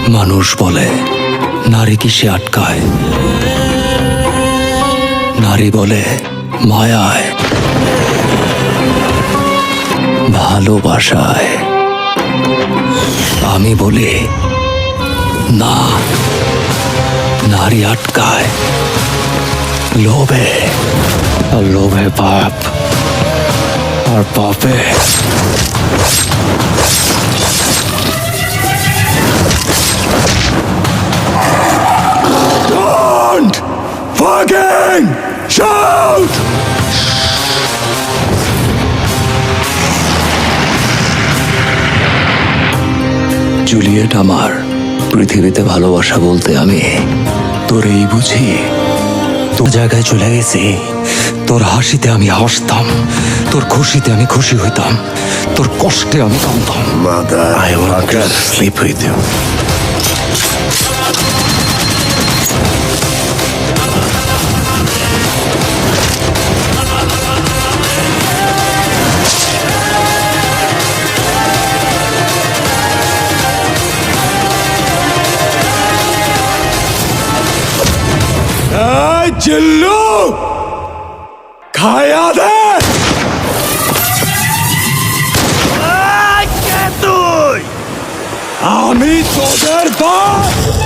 মানুষ বলে নারী কিসে আটকায়, নারী বলে মায়ায়, ভালোবাসায়। আমি বলি না, নারী আটকায় লোভে, আর লোভে পাপ, আর পাপে Don't fucking shout! জুলিয়েট আমার, পৃথিবীতে ভালোবাসা বলতে আমি তোর এই বুঝি। তোর জায়গায় চলে গেছি, তোর হাসিতে আমি হাসতাম, তোর খুশিতে আমি খুশি হইতাম, তোর কষ্টে আমি কাঁদতাম। Mother, I want to sleep with you. চিল্লু খায়া দে। তুই আমি তোদের বাপ।